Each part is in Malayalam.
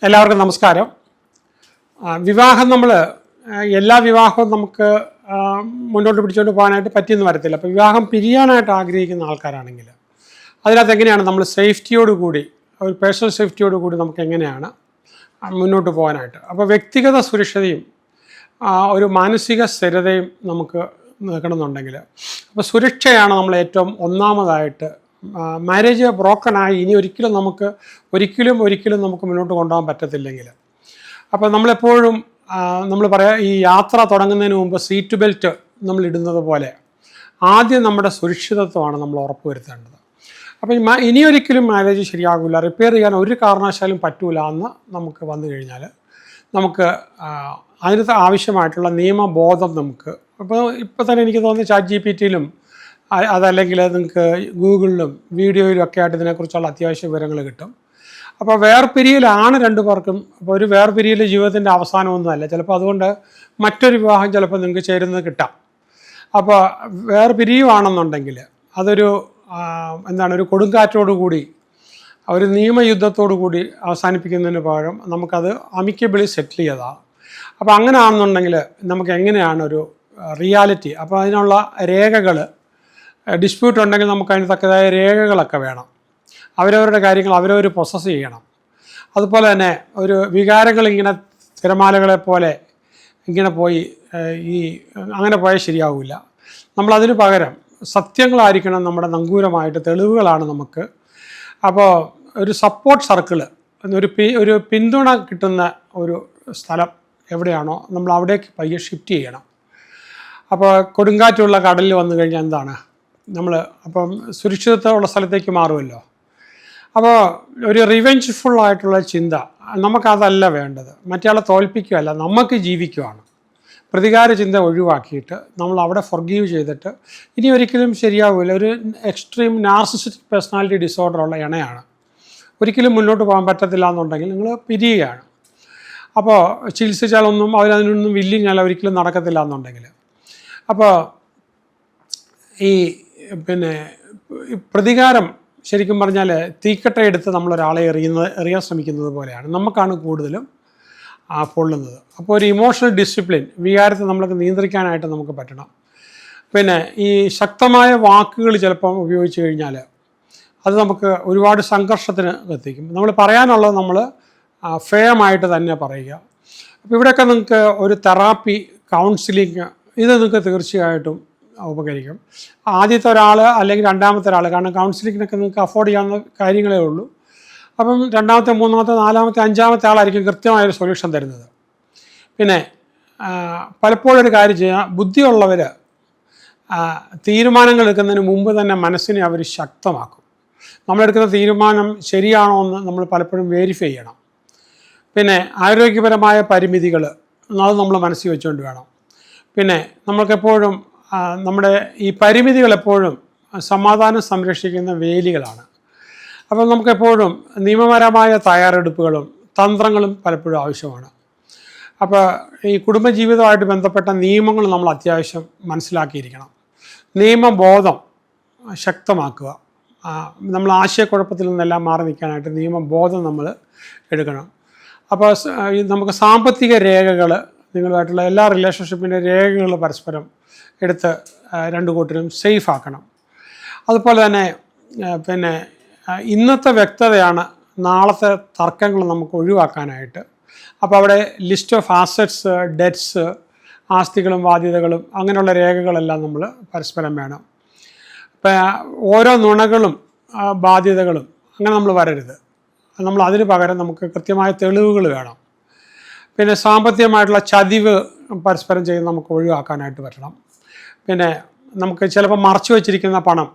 എല്ലാവർക്കും നമസ്കാരം. വിവാഹം നമ്മൾ എല്ലാ വിവാഹവും നമുക്ക് മുന്നോട്ട് പിടിച്ചുകൊണ്ട് പോകാനായിട്ട് പറ്റിയെന്ന് വരത്തില്ല. അപ്പോൾ വിവാഹം പിരിയാനായിട്ട് ആഗ്രഹിക്കുന്ന ആൾക്കാരാണെങ്കിൽ അതിനകത്ത് എങ്ങനെയാണ് നമ്മൾ സേഫ്റ്റിയോടുകൂടി, ഒരു പേഴ്സണൽ സേഫ്റ്റിയോടുകൂടി നമുക്ക് എങ്ങനെയാണ് മുന്നോട്ട് പോകാനായിട്ട്. അപ്പോൾ വ്യക്തിഗത സുരക്ഷതയും ഒരു മാനസിക സ്ഥിരതയും നമുക്ക് നിൽക്കണമെന്നുണ്ടെങ്കിൽ അപ്പോൾ സുരക്ഷയാണ് നമ്മൾ ഏറ്റവും ഒന്നാമതായിട്ട്. മാരേജ് ബ്രോക്കണായി ഇനി ഒരിക്കലും നമുക്ക് മുന്നോട്ട് കൊണ്ടുപോകാൻ പറ്റത്തില്ലെങ്കിൽ അപ്പോൾ നമ്മളെപ്പോഴും നമ്മൾ പറയാം, ഈ യാത്ര തുടങ്ങുന്നതിന് മുമ്പ് സീറ്റ് ബെൽറ്റ് നമ്മൾ ഇടുന്നത് പോലെ ആദ്യം നമ്മുടെ സുരക്ഷിതത്വമാണ് നമ്മൾ ഉറപ്പുവരുത്തേണ്ടത്. അപ്പോൾ ഇനിയൊരിക്കലും മാരേജ് ശരിയാകില്ല, റിപ്പയർ ചെയ്യാൻ ഒരു കാരണവശാലും പറ്റൂല എന്ന് നമുക്ക് വന്നു കഴിഞ്ഞാൽ നമുക്ക് അതിനകത്ത് ആവശ്യമായിട്ടുള്ള നിയമബോധം നമുക്ക് ഇപ്പോൾ തന്നെ എനിക്ക് തോന്നുന്നു ChatGPT-യിലും അതല്ലെങ്കിൽ നിങ്ങൾക്ക് ഗൂഗിളിലും വീഡിയോയിലും ഒക്കെ ആയിട്ട് ഇതിനെക്കുറിച്ചുള്ള അത്യാവശ്യ വിവരങ്ങൾ കിട്ടും. അപ്പോൾ വേർപിരിയലാണ് രണ്ടു പേർക്കും. അപ്പോൾ ഒരു വേർപിരിയൽ ജീവിതത്തിൻ്റെ അവസാനമൊന്നുമല്ല. ചിലപ്പോൾ അതുകൊണ്ട് മറ്റൊരു വിവാഹം ചിലപ്പോൾ നിങ്ങൾക്ക് ചേരുന്നത് കിട്ടാം. അപ്പോൾ വേർപിരിയുവാണെന്നുണ്ടെങ്കിൽ അതൊരു ഒരു കൊടുങ്കാറ്റോടുകൂടി, ഒരു നിയമയുദ്ധത്തോടു കൂടി അവസാനിപ്പിക്കുന്നതിന് പകരം നമുക്കത് അമിക്കബിളി സെറ്റിൽ ചെയ്തതാണ്. അപ്പോൾ അങ്ങനെ ആണെന്നുണ്ടെങ്കിൽ നമുക്ക് എങ്ങനെയാണ് ഒരു റിയാലിറ്റി, അപ്പോൾ അതിനുള്ള രേഖകൾ, ഡിസ്പ്യൂട്ട് ഉണ്ടെങ്കിൽ നമുക്ക് അതിന് തക്കതായ രേഖകളൊക്കെ വേണം. അവരവരുടെ കാര്യങ്ങൾ അവരവർ പ്രോസസ്സ് ചെയ്യണം. അതുപോലെ തന്നെ ഒരു വികാരങ്ങൾ ഇങ്ങനെ തിരമാലകളെ പോലെ ഇങ്ങനെ പോയി അങ്ങനെ പോയാൽ ശരിയാവില്ല. നമ്മളതിന് പകരം സത്യങ്ങളായിരിക്കണം നമ്മുടെ നങ്കൂരമായിട്ട്, തെളിവുകളാണ് നമുക്ക്. അപ്പോൾ ഒരു സപ്പോർട്ട് സർക്കിള്, ഒരു പിന്തുണ കിട്ടുന്ന ഒരു സ്ഥലം എവിടെയാണോ നമ്മൾ അവിടേക്ക് പയ്യെ ഷിഫ്റ്റ് ചെയ്യണം. അപ്പോൾ കൊടുങ്കാറ്റുള്ള കടലിൽ വന്നു കഴിഞ്ഞാൽ എന്താണ് അപ്പം സുരക്ഷിതത്വമുള്ള സ്ഥലത്തേക്ക് മാറുമല്ലോ. അപ്പോൾ ഒരു റിവെഞ്ച്ഫുള്ളായിട്ടുള്ള ചിന്ത നമുക്കതല്ല വേണ്ടത്. മറ്റേയാളെ തോൽപ്പിക്കുകയല്ല, നമുക്ക് ജീവിക്കുവാണ്. പ്രതികാര ചിന്ത ഒഴിവാക്കിയിട്ട് നമ്മൾ അവിടെ ഫൊർഗീവ് ചെയ്തിട്ട് ഇനി ഒരിക്കലും ശരിയാവില്ല. ഒരു എക്സ്ട്രീം നാർസിസിസ്റ്റിക് പേഴ്സണാലിറ്റി ഡിസോർഡർ ഉള്ള ഇണയാണ്, ഒരിക്കലും മുന്നോട്ട് പോകാൻ പറ്റത്തില്ല എന്നുണ്ടെങ്കിൽ നിങ്ങൾ പിരിയുകയാണ്. അപ്പോൾ ചികിത്സിച്ചാലൊന്നും അവരതിനൊന്നും വില്ലിങ് അല്ല, ഒരിക്കലും നടക്കത്തില്ല എന്നുണ്ടെങ്കിൽ. അപ്പോൾ ഈ പ്രതികാരം ശരിക്കും പറഞ്ഞാൽ തീക്കട്ട എടുത്ത് നമ്മളൊരാളെ എറിയാൻ ശ്രമിക്കുന്നത് പോലെയാണ്. നമുക്കാണ് കൂടുതലും പൊള്ളുന്നത്. അപ്പോൾ ഒരു ഇമോഷണൽ ഡിസിപ്ലിൻ, വികാരത്തെ നമ്മൾക്ക് നിയന്ത്രിക്കാനായിട്ട് നമുക്ക് പറ്റണം. ഈ ശക്തമായ വാക്കുകൾ ചിലപ്പം ഉപയോഗിച്ച് കഴിഞ്ഞാൽ അത് നമുക്ക് ഒരുപാട് സംഘർഷത്തിന് എത്തിക്കും. നമ്മൾ പറയാനുള്ളത് നമ്മൾ ഫേമായിട്ട് തന്നെ പറയുക. അപ്പോൾ ഇവിടെയൊക്കെ നിങ്ങൾക്ക് ഒരു തെറാപ്പി, കൗൺസിലിങ്, ഇത് നിങ്ങൾക്ക് തീർച്ചയായിട്ടും ഉപകരിക്കും. ആദ്യത്തെ ഒരാൾ അല്ലെങ്കിൽ രണ്ടാമത്തെ ഒരാൾ, കാരണം കൗൺസിലിങ്ങിനൊക്കെ നിങ്ങൾക്ക് അഫോർഡ് ചെയ്യാവുന്ന കാര്യങ്ങളേ ഉള്ളൂ. അപ്പം രണ്ടാമത്തെ, മൂന്നാമത്തെ, നാലാമത്തെ, അഞ്ചാമത്തെ ആളായിരിക്കും കൃത്യമായൊരു സൊല്യൂഷൻ തരുന്നത്. പലപ്പോഴും ഒരു കാര്യം ചെയ്യാം, ബുദ്ധിയുള്ളവർ തീരുമാനങ്ങൾ എടുക്കുന്നതിന് മുമ്പ് തന്നെ മനസ്സിനെ അവർ ശക്തമാക്കും. നമ്മളെടുക്കുന്ന തീരുമാനം ശരിയാണോ എന്ന് നമ്മൾ പലപ്പോഴും വെരിഫൈ ചെയ്യണം. ആരോഗ്യപരമായ പരിമിതികൾ അത് നമ്മൾ മനസ്സിൽ വെച്ചുകൊണ്ട് വേണം. നമ്മൾക്കെപ്പോഴും നമ്മുടെ ഈ പരിമിതികൾ എപ്പോഴും സമാധാനം സംരക്ഷിക്കുന്ന വേലികളാണ്. അപ്പോൾ നമുക്കെപ്പോഴും നിയമപരമായ തയ്യാറെടുപ്പുകളും തന്ത്രങ്ങളും പലപ്പോഴും ആവശ്യമാണ്. അപ്പോൾ ഈ കുടുംബജീവിതമായിട്ട് ബന്ധപ്പെട്ട നിയമങ്ങൾ നമ്മൾ അത്യാവശ്യം മനസ്സിലാക്കിയിരിക്കണം. നിയമബോധം ശക്തമാക്കുക. നമ്മൾ ആശയക്കുഴപ്പത്തിൽ നിന്നെല്ലാം മാറി നിൽക്കാനായിട്ട് നിയമബോധം നമ്മൾ എടുക്കണം. അപ്പോൾ നമുക്ക് സാമ്പത്തിക രേഖകൾ, നിങ്ങളുമായിട്ടുള്ള എല്ലാ റിലേഷൻഷിപ്പിൻ്റെ രേഖകൾ പരസ്പരം എടുത്ത് രണ്ടു കൂട്ടരും സേഫ് ആക്കണം. അതുപോലെ തന്നെ ഇന്നത്തെ വ്യക്തതയാണ് നാളത്തെ തർക്കങ്ങൾ നമുക്ക് ഒഴിവാക്കാനായിട്ട്. അപ്പോൾ അവിടെ ലിസ്റ്റ് ഓഫ് ആസറ്റ്സ്, ഡെറ്റ്സ്, ആസ്തികളും ബാധ്യതകളും അങ്ങനെയുള്ള രേഖകളെല്ലാം നമ്മൾ പരസ്പരം വേണം. ഓരോ നുണകളും ബാധ്യതകളും അങ്ങനെ നമ്മൾ വരരുത്. നമ്മൾ അതിന് പകരം നമുക്ക് കൃത്യമായ തെളിവുകൾ വേണം. സാമ്പത്തികമായിട്ടുള്ള ചതിവ് പരസ്പരം ചെയ്ത് നമുക്ക് ഒഴിവാക്കാനായിട്ട് പറ്റണം. നമുക്ക് ചിലപ്പോൾ മറച്ചു വച്ചിരിക്കുന്ന പണം,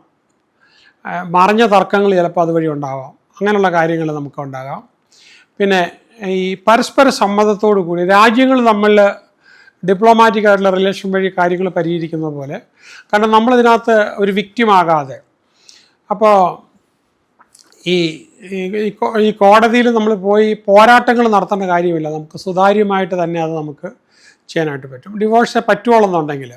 മറഞ്ഞ തർക്കങ്ങൾ ചിലപ്പോൾ അതുവഴി ഉണ്ടാവാം. അങ്ങനെയുള്ള കാര്യങ്ങൾ നമുക്ക് ഉണ്ടാകാം. ഈ പരസ്പര സമ്മതത്തോടു കൂടി രാജ്യങ്ങൾ തമ്മിൽ ഡിപ്ലോമാറ്റിക് ആയിട്ടുള്ള റിലേഷൻ വഴി കാര്യങ്ങൾ പരിഹരിക്കുന്നത് പോലെ, കാരണം നമ്മളിതിനകത്ത് ഒരു വിക്റ്റിമാകാതെ. അപ്പോൾ ഈ കോടതിയിൽ നമ്മൾ പോയി പോരാട്ടങ്ങൾ നടത്തേണ്ട കാര്യമില്ല. നമുക്ക് സുതാര്യമായിട്ട് തന്നെ അത് നമുക്ക് ചെയ്യാനായിട്ട് പറ്റും. ഡിവോഴ്സ് പറ്റുള്ളെന്നുണ്ടെങ്കിൽ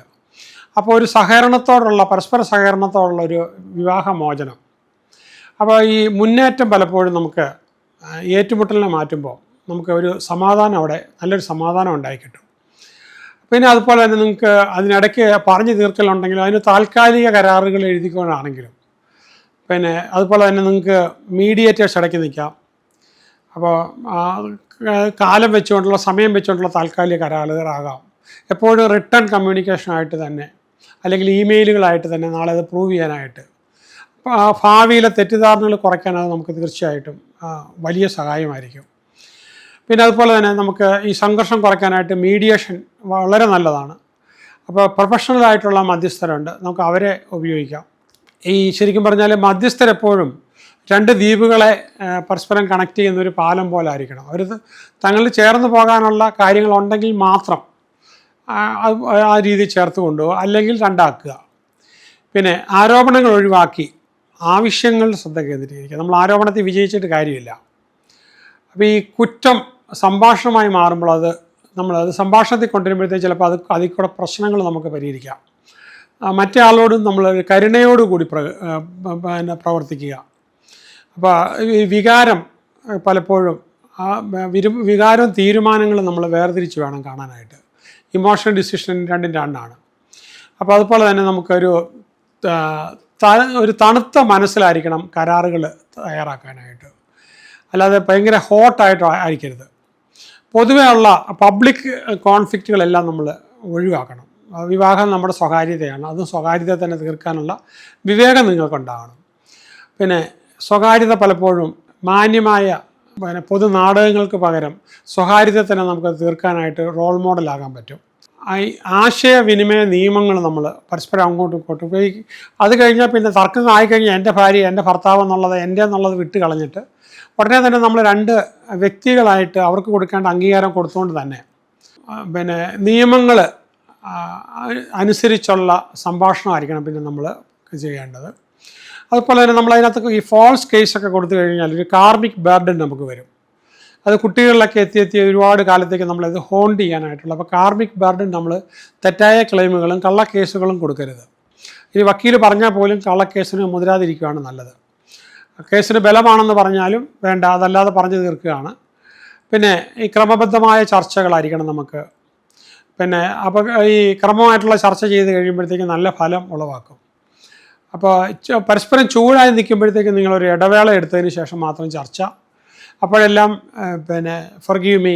അപ്പോൾ ഒരു സഹകരണത്തോടുള്ള, പരസ്പര സഹകരണത്തോടുള്ള ഒരു വിവാഹമോചനം. അപ്പോൾ ഈ മുന്നേറ്റം പലപ്പോഴും നമുക്ക് ഏറ്റുമുട്ടലിനെ മാറ്റുമ്പോൾ നമുക്ക് ഒരു സമാധാനം അവിടെ നല്ലൊരു സമാധാനം ഉണ്ടായി കിട്ടും. പിന്നെ അതുപോലെ തന്നെ നിങ്ങൾക്ക് അതിനിടയ്ക്ക് പറഞ്ഞു തീർക്കലുണ്ടെങ്കിലും അതിന് താൽക്കാലിക കരാറുകൾ എഴുതിക്കൊണ്ടാണെങ്കിലും പിന്നെ അതുപോലെ തന്നെ നിങ്ങൾക്ക് മീഡിയേറ്റേഴ്സ് ഇടയ്ക്ക് നിൽക്കാം. അപ്പോൾ കാലം വെച്ചുകൊണ്ടുള്ള സമയം വെച്ചുകൊണ്ടുള്ള താൽക്കാലിക കരാറുകളാകാം. എപ്പോഴും റിട്ടേൺ കമ്മ്യൂണിക്കേഷനായിട്ട് തന്നെ അല്ലെങ്കിൽ ഇമെയിലുകളായിട്ട് തന്നെ നാളെ അത് പ്രൂവ് ചെയ്യാനായിട്ട് ഭാവിയിലെ തെറ്റിദ്ധാരണകൾ കുറയ്ക്കാൻ അത് നമുക്ക് തീർച്ചയായിട്ടും വലിയ സഹായമായിരിക്കും. പിന്നെ അതുപോലെ തന്നെ നമുക്ക് ഈ സംഘർഷം കുറയ്ക്കാനായിട്ട് മീഡിയേഷൻ വളരെ നല്ലതാണ്. അപ്പോൾ പ്രൊഫഷണലായിട്ടുള്ള മധ്യസ്ഥരുണ്ട്, നമുക്ക് അവരെ ഉപയോഗിക്കാം. ഈ ശരിക്കും പറഞ്ഞാൽ മധ്യസ്ഥരെപ്പോഴും രണ്ട് ദ്വീപുകളെ പരസ്പരം കണക്ട് ചെയ്യുന്ന ഒരു പാലം പോലെ ആയിരിക്കണം. അവർ തങ്ങളിൽ ചേർന്ന് പോകാനുള്ള കാര്യങ്ങളുണ്ടെങ്കിൽ മാത്രം ആ രീതി ചേർത്ത് കൊണ്ടുപോകുക, അല്ലെങ്കിൽ രണ്ടാക്കുക. പിന്നെ ആരോപണങ്ങൾ ഒഴിവാക്കി ആവശ്യങ്ങൾ ശ്രദ്ധ കേന്ദ്രീകരിക്കുക. നമ്മൾ ആരോപണത്തിൽ വിജയിച്ചിട്ട് കാര്യമില്ല. അപ്പോൾ ഈ കുറ്റം സംഭാഷണമായി മാറുമ്പോൾ നമ്മളത് സംഭാഷണത്തിൽ കൊണ്ടുവരുമ്പോഴത്തേക്ക് ചിലപ്പോൾ അതിൽ കൂടെ പ്രശ്നങ്ങൾ നമുക്ക് പരിഹരിക്കാം. മറ്റേ ആളോടും നമ്മൾ കരുണയോടുകൂടി പ്രവർത്തിക്കുക. അപ്പോൾ ഈ വികാരം പലപ്പോഴും വികാരവും തീരുമാനങ്ങളും നമ്മൾ വേർതിരിച്ച് വേണം കാണാനായിട്ട്. ഇമോഷണൽ ഡിസിഷൻ രണ്ടാണ്. അപ്പോൾ അതുപോലെ തന്നെ നമുക്കൊരു തണുത്ത മനസ്സിലായിരിക്കണം കരാറുകൾ തയ്യാറാക്കാനായിട്ട്, അല്ലാതെ ഭയങ്കര ഹോട്ടായിട്ട് ആയിരിക്കരുത്. പൊതുവേ ഉള്ള പബ്ലിക് കോൺഫ്ലിക്റ്റുകളെല്ലാം നമ്മൾ ഒഴിവാക്കണം. വിവാഹം നമ്മുടെ സ്വകാര്യതയാണ്, അത് സ്വകാര്യത തന്നെ തീർക്കാനുള്ള വിവേകം നിങ്ങൾക്കുണ്ടാകണം. പിന്നെ സ്വകാര്യത പലപ്പോഴും മാന്യമായ പൊതു നാടകങ്ങൾക്ക് പകരം സ്വകാര്യത തന്നെ നമുക്ക് തീർക്കാനായിട്ട് റോൾ മോഡലാകാൻ പറ്റും. ആശയവിനിമയ നിയമങ്ങൾ നമ്മൾ പരസ്പരം അങ്ങോട്ടും ഇങ്ങോട്ടും ഉപയോഗിക്കും. അത് കഴിഞ്ഞാൽ പിന്നെ തർക്കം ആയിക്കഴിഞ്ഞാൽ എൻ്റെ ഭാര്യ എൻ്റെ ഭർത്താവ് എന്നുള്ളത് എൻ്റെ എന്നുള്ളത് വിട്ട് കളഞ്ഞിട്ട് ഉടനെ തന്നെ നമ്മൾ രണ്ട് വ്യക്തികളായിട്ട് അവർക്ക് കൊടുക്കേണ്ട അംഗീകാരം കൊടുത്തുകൊണ്ട് തന്നെ പിന്നെ നിയമങ്ങൾ അനുസരിച്ചുള്ള സംഭാഷണമായിരിക്കണം പിന്നെ നമ്മൾ ചെയ്യേണ്ടത്. അതുപോലെ തന്നെ നമ്മളതിനകത്ത് ഈ ഫോൾസ് കേസൊക്കെ കൊടുത്തു കഴിഞ്ഞാൽ ഒരു കാർമിക് ബർഡൻ നമുക്ക് വരും. അത് കുട്ടികളിലൊക്കെ എത്തി ഒരുപാട് കാലത്തേക്ക് നമ്മളത് ഹോണ്ട് ചെയ്യാനായിട്ടുള്ള. അപ്പോൾ കാർമിക് ബർഡൻ നമ്മൾ തെറ്റായ ക്ലെയിമുകളും കള്ളക്കേസുകളും കൊടുക്കരുത്. ഇനി വക്കീൽ പറഞ്ഞാൽ പോലും കള്ളക്കേസിന് മുതിരാതിരിക്കുകയാണ് നല്ലത്. കേസിന് ബലമാണെന്ന് പറഞ്ഞാലും വേണ്ട, അതല്ലാതെ പറഞ്ഞു തീർക്കുകയാണ്. പിന്നെ ഈ ക്രമബദ്ധമായ ചർച്ചകളായിരിക്കണം നമുക്ക്. പിന്നെ അപ്പോൾ ഈ ക്രമമായിട്ടുള്ള ചർച്ച ചെയ്ത് കഴിയുമ്പോഴത്തേക്കും നല്ല ഫലം ഉളവാക്കും. അപ്പോൾ പരസ്പരം ചൂടായി നിൽക്കുമ്പോഴത്തേക്കും നിങ്ങളൊരു ഇടവേള എടുത്തതിന് ശേഷം മാത്രം ചർച്ച. അപ്പോഴെല്ലാം പിന്നെ forgive me,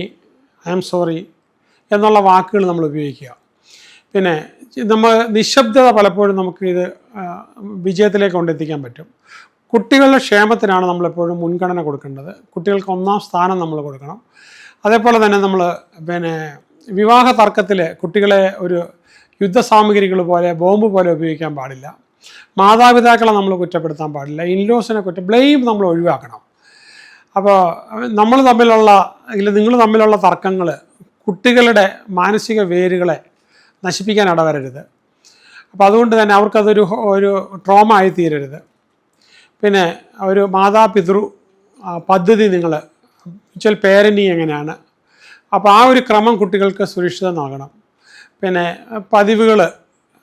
I am sorry എന്നുള്ള വാക്കുകൾ നമ്മൾ ഉപയോഗിക്കുക. പിന്നെ നമ്മൾ നിശബ്ദത പലപ്പോഴും നമുക്കിത് വിജയത്തിലേക്ക് കൊണ്ടെത്തിക്കാൻ പറ്റും. കുട്ടികളുടെ ക്ഷേമത്തിനാണ് നമ്മളെപ്പോഴും മുൻഗണന കൊടുക്കേണ്ടത്. കുട്ടികൾക്ക് ഒന്നാം സ്ഥാനം നമ്മൾ കൊടുക്കണം. അതേപോലെ തന്നെ നമ്മൾ പിന്നെ വിവാഹ തർക്കത്തിൽ കുട്ടികളെ ഒരു യുദ്ധസാമഗ്രികൾ പോലെ ബോംബ് പോലെ ഉപയോഗിക്കാൻ പാടില്ല. മാതാപിതാക്കളെ നമ്മൾ കുറ്റപ്പെടുത്താൻ പാടില്ല. ഇൻലോസിനെ ബ്ലെയിം നമ്മൾ ഒഴിവാക്കണം. അപ്പോൾ നമ്മൾ തമ്മിലുള്ള നിങ്ങൾ തമ്മിലുള്ള തർക്കങ്ങൾ കുട്ടികളുടെ മാനസിക വേരുകളെ നശിപ്പിക്കാൻ ഇടവരരുത്. അപ്പോൾ അതുകൊണ്ട് തന്നെ അവർക്കതൊരു ട്രോമ ആയി തീരരുത്. പിന്നെ ഒരു മാതാപിതൃ പദ്ധതി നിങ്ങൾ വെച്ചാൽ പേരൻറ്റിങ് എങ്ങനെയാണ്, അപ്പോൾ ആ ഒരു ക്രമം കുട്ടികൾക്ക് സുരക്ഷിതം നൽകണം. പിന്നെ പതിവുകൾ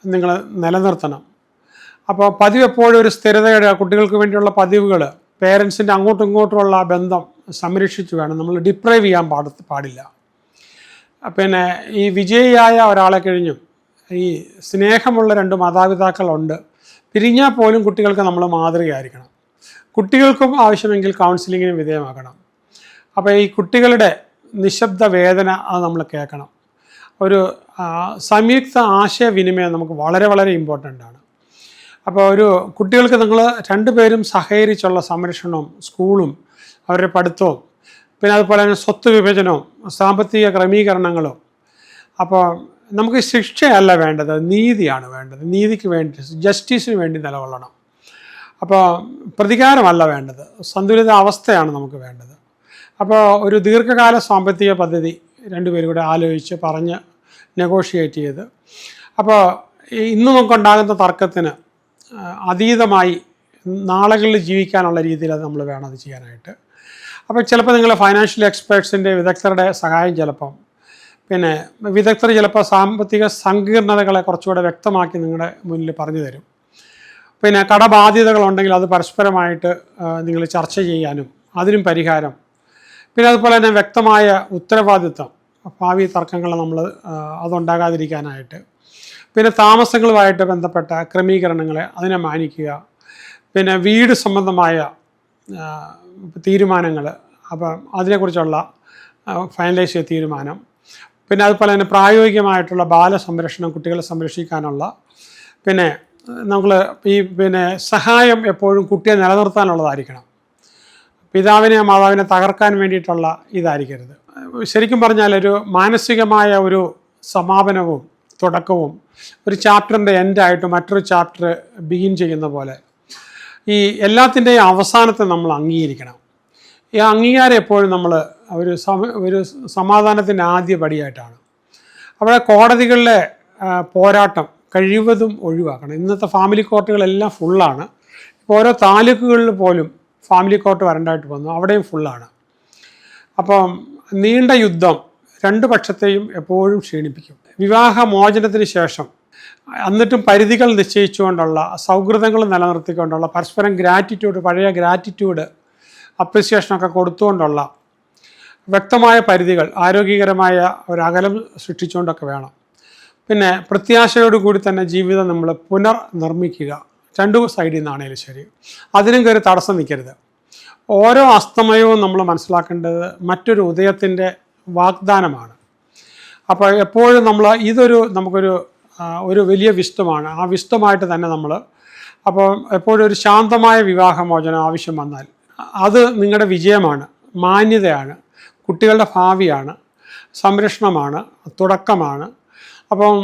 നിങ്ങൾ നിലനിർത്തണം. അപ്പോൾ പതിവ് എപ്പോഴും ഒരു സ്ഥിരതയുടെ കുട്ടികൾക്ക് വേണ്ടിയുള്ള പതിവുകൾ പേരൻസിൻ്റെ അങ്ങോട്ടും ഇങ്ങോട്ടുമുള്ള ബന്ധം സംരക്ഷിച്ച് വേണം. നമ്മൾ ഡിപ്രൈവ് ചെയ്യാൻ പാടില്ല. പിന്നെ ഈ വിജയിയായ ഒരാളെ കഴിഞ്ഞും ഈ സ്നേഹമുള്ള രണ്ട് മാതാപിതാക്കളുണ്ട്. പിരിഞ്ഞാൽ പോലും കുട്ടികൾക്ക് നമ്മൾ മാതൃകയായിരിക്കണം. കുട്ടികൾക്കും ആവശ്യമെങ്കിൽ കൗൺസിലിങ്ങിന് വിധേയമാക്കണം. അപ്പോൾ ഈ കുട്ടികളുടെ നിശബ്ദ വേദന അത് നമ്മൾ കേൾക്കണം. ഒരു സംയുക്ത ആശയവിനിമയം നമുക്ക് വളരെ വളരെ ഇമ്പോർട്ടൻ്റ് ആണ്. അപ്പോൾ കുട്ടികൾക്ക് നിങ്ങൾ രണ്ടുപേരും സഹകരിച്ചുള്ള സംരക്ഷണവും സ്കൂളും അവരുടെ പഠിത്തവും പിന്നെ അതുപോലെ തന്നെ സ്വത്ത് വിഭജനവും സാമ്പത്തിക ക്രമീകരണങ്ങളും. അപ്പോൾ നമുക്ക് ശിക്ഷയല്ല വേണ്ടത്, നീതിയാണ് വേണ്ടത്. നീതിക്ക് വേണ്ടി, ജസ്റ്റിസിന് വേണ്ടി നിലകൊള്ളണം. അപ്പോൾ പ്രതികാരമല്ല വേണ്ടത്, സന്തുലിത അവസ്ഥയാണ് നമുക്ക് വേണ്ടത്. അപ്പോൾ ഒരു ദീർഘകാല സാമ്പത്തിക പദ്ധതി രണ്ടുപേരും കൂടെ ആലോചിച്ച് പറഞ്ഞ് നെഗോഷിയേറ്റ് ചെയ്ത്, അപ്പോൾ ഇന്ന് നമുക്കുണ്ടാകുന്ന തർക്കത്തിന് അതീതമായി നാളുകളിൽ ജീവിക്കാനുള്ള രീതിയിൽ അത് നമ്മൾ വേണം അത് ചെയ്യാനായിട്ട്. അപ്പോൾ ചിലപ്പോൾ നിങ്ങൾ ഫൈനാൻഷ്യൽ എക്സ്പേർട്സിൻ്റെ വിദഗ്ധരുടെ സഹായം ചിലപ്പം പിന്നെ വിദഗ്ധർ ചിലപ്പോൾ സാമ്പത്തിക സങ്കീർണതകളെ കുറച്ചുകൂടെ വ്യക്തമാക്കി നിങ്ങളുടെ മുന്നിൽ പറഞ്ഞു തരും. പിന്നെ കടബാധ്യതകളുണ്ടെങ്കിൽ അത് പരസ്പരമായിട്ട് നിങ്ങൾ ചർച്ച ചെയ്യാനും അതിനും പരിഹാരം. പിന്നെ അതുപോലെ തന്നെ വ്യക്തമായ ഉത്തരവാദിത്വം, ഭാവി തർക്കങ്ങൾ നമ്മൾ അതുണ്ടാകാതിരിക്കാനായിട്ട്. പിന്നെ താമസങ്ങളുമായിട്ട് ബന്ധപ്പെട്ട ക്രമീകരണങ്ങളെ അതിനെ മാനിക്കുക. പിന്നെ വീട് സംബന്ധമായ തീരുമാനങ്ങൾ, അപ്പം അതിനെക്കുറിച്ചുള്ള ഫൈനലൈസ് ചെയ്ത തീരുമാനം. പിന്നെ അതുപോലെ തന്നെ പ്രായോഗികമായിട്ടുള്ള ബാലസംരക്ഷണം, കുട്ടികളെ സംരക്ഷിക്കാനുള്ള. പിന്നെ നമ്മൾ പിന്നെ സഹായം എപ്പോഴും കുട്ടിയെ നിലനിർത്താനുള്ളതായിരിക്കണം. പിതാവിനെ മാതാവിനെ തകർക്കാൻ വേണ്ടിയിട്ടുള്ള ഇതായിരിക്കരുത്. ശരിക്കും പറഞ്ഞാൽ ഒരു മാനസികമായ ഒരു സമാപനവും തുടക്കവും ഒരു ചാപ്റ്ററിൻ്റെ എൻഡായിട്ട് മറ്റൊരു ചാപ്റ്റർ ബിഗിൻ ചെയ്യുന്ന പോലെ ഈ എല്ലാത്തിൻ്റെയും അവസാനത്തെ നമ്മൾ അംഗീകരിക്കണം. ഈ അംഗീകാരം എപ്പോഴും നമ്മൾ ഒരു സമാധാനത്തിൻ്റെ ആദ്യ പടിയായിട്ടാണ്. അവിടെ കോടതികളിലെ പോരാട്ടം കഴിവതും ഒഴിവാക്കണം. ഇന്നത്തെ ഫാമിലി കോർട്ടുകളെല്ലാം ഫുള്ളാണ്. ഇപ്പോൾ ഓരോ താലൂക്കുകളിൽ പോലും ഫാമിലി കോർട്ട് വരേണ്ടതായിട്ട് വന്നു, അവിടെയും ഫുള്ളാണ്. അപ്പം നീണ്ട യുദ്ധം രണ്ട് പക്ഷത്തെയും എപ്പോഴും ക്ഷീണിപ്പിക്കും. വിവാഹമോചനത്തിന് ശേഷം എന്നിട്ടും പരിധികൾ നിശ്ചയിച്ചുകൊണ്ടുള്ള സൗഹൃദങ്ങൾ നിലനിർത്തിക്കൊണ്ടുള്ള പരസ്പരം ഗ്രാറ്റിറ്റ്യൂഡ്, പഴയ ഗ്രാറ്റിറ്റ്യൂഡ് അപ്രിസിയേഷനൊക്കെ കൊടുത്തുകൊണ്ടുള്ള വ്യക്തമായ പരിധികൾ, ആരോഗ്യകരമായ ഒരകലം സൃഷ്ടിച്ചുകൊണ്ടൊക്കെ വേണം. പിന്നെ പ്രത്യാശയോടുകൂടി തന്നെ ജീവിതം നമ്മൾ പുനർനിർമ്മിക്കുക. രണ്ടു സൈഡിൽ നിന്നാണേലും ശരി, അതിനും കയറി തടസ്സം നിൽക്കരുത്. ഓരോ അസ്തമയവും നമ്മൾ മനസ്സിലാക്കേണ്ടത് മറ്റൊരു ഉദയത്തിൻ്റെ വാഗ്ദാനമാണ്. അപ്പോൾ എപ്പോഴും നമ്മൾ നമുക്കൊരു വലിയ വിസ്തമാണ്. ആ വിസ്തമായിട്ട് തന്നെ നമ്മൾ അപ്പോൾ എപ്പോഴും ഒരു ശാന്തമായ വിവാഹമോചനം ആവശ്യം വന്നാൽ അത് നിങ്ങളുടെ വിജയമാണ്, മാന്യതയാണ്, കുട്ടികളുടെ ഭാവിയാണ്, സംരക്ഷണമാണ്, തുടക്കമാണ്. അപ്പം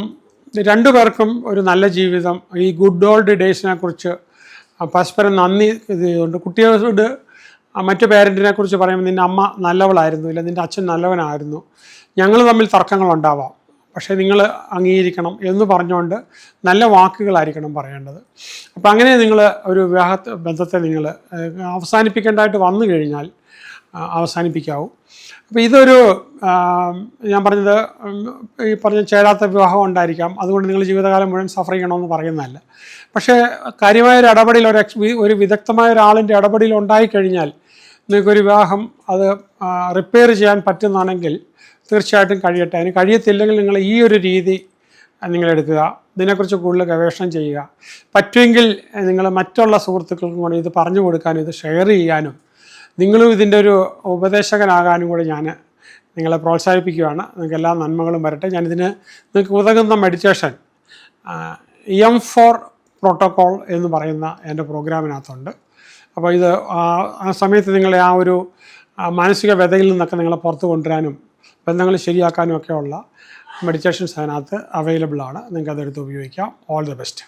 രണ്ടു പേർക്കും ഒരു നല്ല ജീവിതം, ഈ ഗുഡ് ഓൾഡ് ഡേയ്സിനെ കുറിച്ച് പരസ്പരം നന്ദി ഇതുകൊണ്ട് കുട്ടികളോട് മറ്റു പേരൻറ്റിനെ കുറിച്ച് പറയുമ്പോൾ നിൻ്റെ അമ്മ നല്ലവളായിരുന്നു, ഇല്ല നിൻ്റെ അച്ഛൻ നല്ലവനായിരുന്നു, ഞങ്ങൾ തമ്മിൽ തർക്കങ്ങളുണ്ടാവാം, പക്ഷേ നിങ്ങൾ അംഗീകരിക്കണം എന്ന് പറഞ്ഞുകൊണ്ട് നല്ല വാക്കുകളായിരിക്കണം പറയേണ്ടത്. അപ്പം അങ്ങനെ നിങ്ങൾ ഒരു വിവാഹ ബന്ധത്തെ നിങ്ങൾ അവസാനിപ്പിക്കേണ്ടതായിട്ട് വന്നു കഴിഞ്ഞാൽ അവസാനിപ്പിക്കാവൂ. അപ്പോൾ ഇതൊരു ഞാൻ പറഞ്ഞത് ഈ പറഞ്ഞ ചേരാത്ത വിവാഹം ഉണ്ടായിരിക്കാം, അതുകൊണ്ട് നിങ്ങൾ ജീവിതകാലം മുഴുവൻ സഫർ ചെയ്യണമെന്ന് പറയുന്നതല്ല. പക്ഷേ കാര്യമായൊരു ഇടപെടൽ, ഒരു വിദഗ്ധമായ ഒരാളിൻ്റെ ഇടപെടൽ ഉണ്ടായിക്കഴിഞ്ഞാൽ നിങ്ങൾക്കൊരു വിവാഹം അത് റിപ്പയർ ചെയ്യാൻ പറ്റുന്നതാണെങ്കിൽ തീർച്ചയായിട്ടും കഴിയട്ടെ. അതിന് കഴിയത്തില്ലെങ്കിൽ നിങ്ങൾ ഈ ഒരു രീതി നിങ്ങളെടുക്കുക, ഇതിനെക്കുറിച്ച് കൂടുതൽ ഗവേഷണം ചെയ്യുക. പറ്റുമെങ്കിൽ നിങ്ങൾ മറ്റുള്ള സുഹൃത്തുക്കൾക്കും കൂടി ഇത് പറഞ്ഞു കൊടുക്കാനും ഇത് ഷെയർ ചെയ്യാനും നിങ്ങളും ഇതിൻ്റെ ഒരു ഉപദേശകനാകാനും കൂടി ഞാൻ നിങ്ങളെ പ്രോത്സാഹിപ്പിക്കുകയാണ്. നിങ്ങൾക്ക് എല്ലാ നന്മകളും വരട്ടെ. ഞാനിതിന് നിങ്ങൾക്ക് ഉതകുന്ന മെഡിറ്റേഷൻ M4 പ്രോട്ടോക്കോൾ എന്ന് പറയുന്ന എൻ്റെ പ്രോഗ്രാമിനകത്തുണ്ട്. അപ്പോൾ ഇത് ആ സമയത്ത് നിങ്ങളെ ആ ഒരു മാനസിക വ്യതയിൽ നിന്നൊക്കെ നിങ്ങളെ പുറത്ത് കൊണ്ടുവരാനും ബന്ധങ്ങൾ ശരിയാക്കാനും ഒക്കെയുള്ള മെഡിറ്റേഷൻസ് അതിനകത്ത് അവൈലബിളാണ്. നിങ്ങൾക്ക് അതെടുത്ത് ഉപയോഗിക്കാം. All the best.